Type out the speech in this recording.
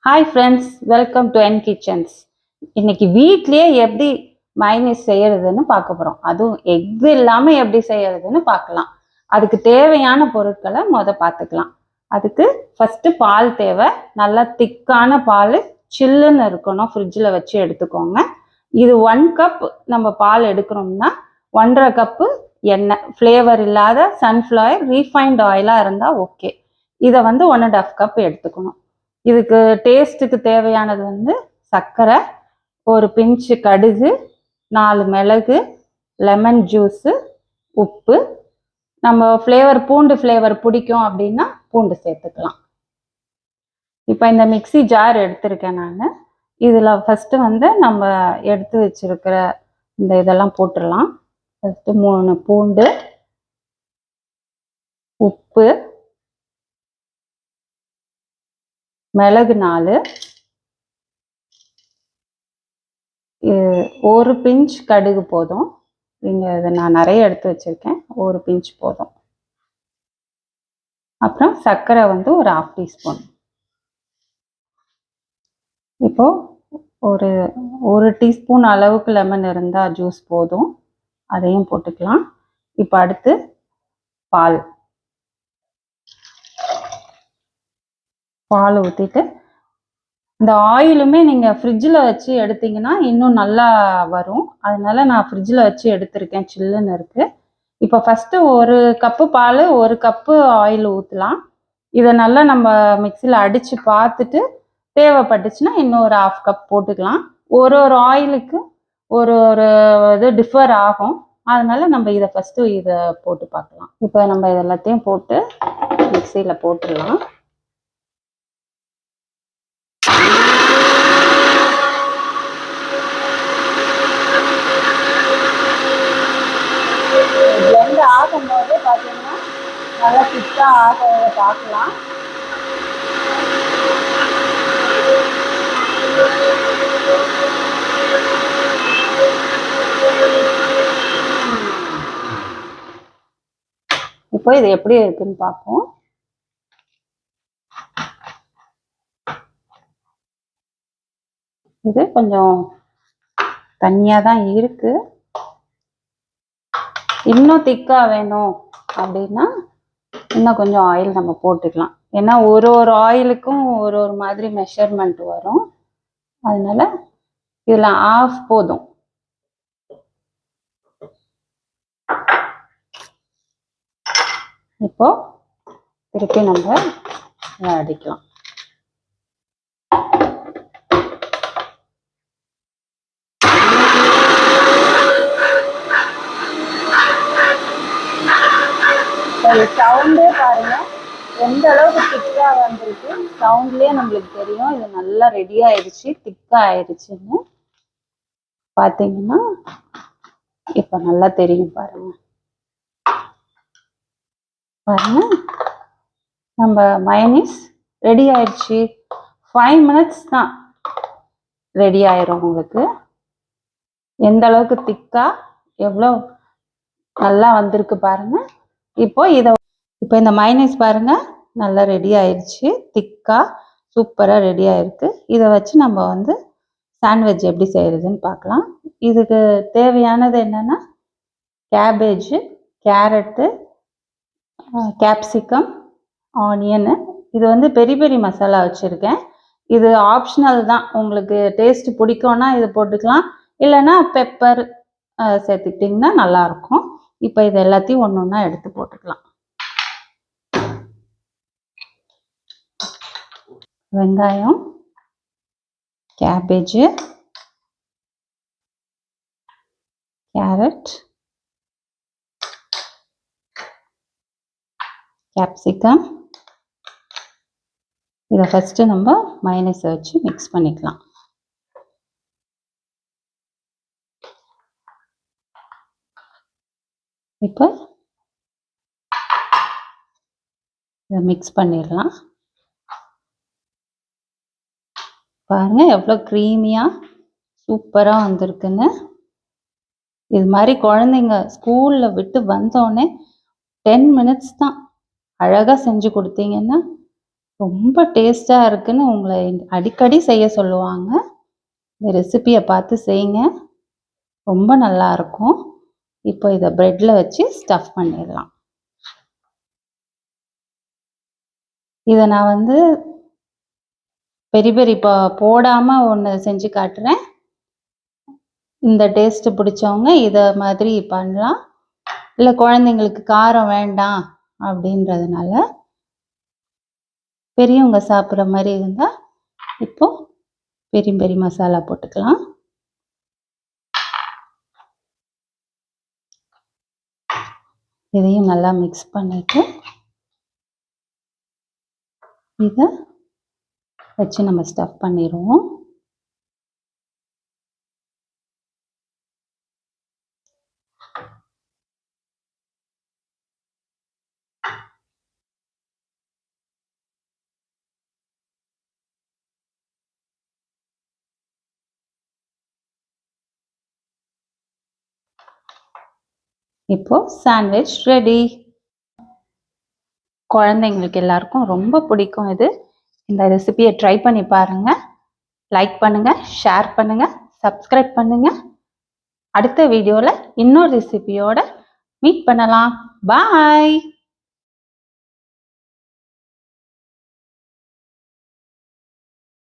Hi friends, welcome to N kitchens. இன்னைக்கு வீட்லேயே எப்படி மைனஸ் செய்யறதுன்னு பார்க்க போகிறோம். அதுவும் எக் இல்லாமல் எப்படி செய்யறதுன்னு பார்க்கலாம். அதுக்கு தேவையான பொருட்களை பார்த்துக்கலாம். அதுக்கு ஃபஸ்ட்டு பால் தேவை. நல்லா திக்கான பால், சில்லுன்னு இருக்கணும். ஃப்ரிட்ஜில் வச்சு எடுத்துக்கோங்க. இது 1 கப் நம்ம பால் எடுக்கிறோம்னா 1.5 கப்பு எண்ணெய், ஃப்ளேவர் இல்லாத சன்ஃப்ளவர் ரீஃபைண்ட் ஆயிலாக இருந்தால் ஓகே. இதை 1.5 கப் எடுத்துக்கணும். இதுக்கு டேஸ்ட்டுக்கு தேவையானது சர்க்கரை, ஒரு பிஞ்சு கடுகு, 4 மிளகு, லெமன் ஜூஸு, உப்பு. நம்ம ஃப்ளேவர் பூண்டு ஃப்ளேவர் பிடிக்கும் அப்படின்னா பூண்டு சேர்த்துக்கலாம். இப்போ இந்த மிக்சி ஜார் எடுத்திருக்கேன் நான். இதில் ஃபஸ்ட்டு நம்ம எடுத்து வச்சிருக்கிற இந்த இதெல்லாம் போட்டுடலாம். ஃபஸ்ட்டு 3 பூண்டு, உப்பு, மிளகு 4, ஒரு பிஞ்ச் கடுகு போதும். இங்கே இதை நான் நிறைய எடுத்து வச்சுருக்கேன், ஒரு பிஞ்ச் போதும். அப்புறம் சர்க்கரை ஒரு 1/2 டீஸ்பூன். இப்போது ஒரு டீஸ்பூன் அளவுக்கு லெமன் இருந்தால் ஜூஸ் போதும், அதையும் போட்டுக்கலாம். இப்போ அடுத்து பால் ஊற்றிட்டு, இந்த ஆயிலுமே நீங்கள் ஃப்ரிட்ஜில் வச்சு எடுத்தீங்கன்னா இன்னும் நல்லா வரும். அதனால நான் ஃப்ரிட்ஜில் வச்சு எடுத்திருக்கேன், சில்லுன்னு இருக்குது. இப்போ ஃபஸ்ட்டு 1 கப்பு பால், 1 கப்பு ஆயில் ஊற்றலாம். இதை நல்லா நம்ம மிக்சியில் அடித்து பார்த்துட்டு தேவைப்பட்டுச்சுன்னா இன்னும் ஒரு 1/2 கப் போட்டுக்கலாம். ஒரு ஆயிலுக்கு ஒரு இது டிஃபர் ஆகும். அதனால நம்ம இதை ஃபஸ்ட்டு இதை போட்டு பார்க்கலாம். இப்போ நம்ம இது எல்லாத்தையும் போட்டு மிக்சியில் போட்டுடலாம். பிளெண்ட் ஆகும்போது பார்த்தீங்கன்னா நல்லா திக்காக ஆகிறத பார்க்கலாம். இப்போ இது எப்படி இருக்குன்னு பார்ப்போம். இது கொஞ்சம் தண்ணியாக தான் இருக்கு. இன்னும் திக்காக வேணும் அப்படின்னா இன்னும் கொஞ்சம் ஆயில் நம்ம போட்டுக்கலாம். ஏன்னா ஒரு ஆயிலுக்கும் ஒரு மாதிரி மெஷர்மெண்ட் வரும். அதனால இதில் 1/2 போதும். இப்போ திருப்பி நம்ம அடிக்கலாம். சவுண்டே பாருங்க எந்த அளவுக்கு திக்கா வந்திருக்கு. சவுண்ட்லயே நம்மளுக்கு தெரியும் இது நல்லா ரெடி ஆயிடுச்சு, திக்கா ஆயிடுச்சுன்னு. பாத்தீங்கன்னா இப்ப நல்லா தெரியும் பாருங்க. பாருங்க, நம்ம மயோனைஸ் ரெடி ஆயிடுச்சு. 5 மினிட்ஸ் தான் ரெடி ஆயிரும். உங்களுக்கு எந்த அளவுக்கு திக்கா எவ்வளோ நல்லா வந்திருக்கு பாருங்க. இப்போ இந்த மயோனைஸ் பாருங்க நல்லா ரெடி ஆயிடுச்சு, திக்கா சூப்பராக ரெடி ஆயிருக்கு. இதை வச்சு நம்ம சாண்ட்விச் எப்படி செய்யறதுன்னு பார்க்கலாம். இதுக்கு தேவையானது என்னன்னா கேபேஜ், கேரட்டு, கேப்சிகம், ஆனியனு. இது பெரிய பெரிய மசாலா வச்சுருக்கேன். இது ஆப்ஷனல் தான். உங்களுக்கு டேஸ்ட் பிடிக்கும்னா இது போட்டுக்கலாம், இல்லைன்னா பெப்பர் சேர்த்துக்கிட்டிங்கன்னா நல்லாயிருக்கும். இப்போ இது எல்லாத்தையும் ஒன்று ஒன்றா எடுத்து போட்டுக்கலாம். வெங்காயம், கேபேஜ், கேரட், கேப்சிகம். இதை ஃபஸ்ட்டு நம்ம மயோனைஸை வச்சு மிக்ஸ் பண்ணிக்கலாம். இப்போ இதை மிக்ஸ் பண்ணிடலாம். பாருங்க எவ்வளோ க்ரீமியாக சூப்பராக வந்திருக்குன்னு. இது மாதிரி குழந்தைங்க ஸ்கூலில் விட்டு வந்தோடனே 10 மினிட்ஸ் தான் அழகாக செஞ்சு கொடுத்தீங்கன்னா ரொம்ப டேஸ்ட்டாக இருக்குன்னு உங்களை அடிக்கடி செய்ய சொல்லுவாங்க. இந்த ரெசிபியை பார்த்து செய்யுங்க, ரொம்ப நல்லாயிருக்கும். இப்போ இதை ப்ரெட்டில் வச்சு ஸ்டஃப் பண்ணிடலாம். இதை நான் வந்து பெரி பெரி போடாமல் ஒன்று செஞ்சு காட்டுறேன். இந்த டேஸ்ட்டு பிடிச்சவங்க இதை மாதிரி பண்ணலாம். இல்லை குழந்தைங்களுக்கு காரம் வேண்டாம் அப்படின்றதுனால பெரியவங்க சாப்பிட்ற மாதிரி இருந்தால் இப்போ பெரி பெரி மசாலா போட்டுக்கலாம். இதையும் நல்லா மிக்ஸ் பண்ணிட்டு இதை வச்சு நம்ம ஸ்டஃப் பண்ணிடுவோம். இப்போ சாண்ட்விச் ரெடி. குழந்தைங்களுக்கு எல்லாருக்கும் ரொம்ப பிடிக்கும் இது. இந்த ரெசிபியை ட்ரை பண்ணி பாருங்க. லைக் பண்ணுங்க, ஷேர் பண்ணுங்க, சப்ஸ்கிரைப் பண்ணுங்க. அடுத்த வீடியோவில் இன்னொரு ரெசிபியோட மீட் பண்ணலாம். பாய்.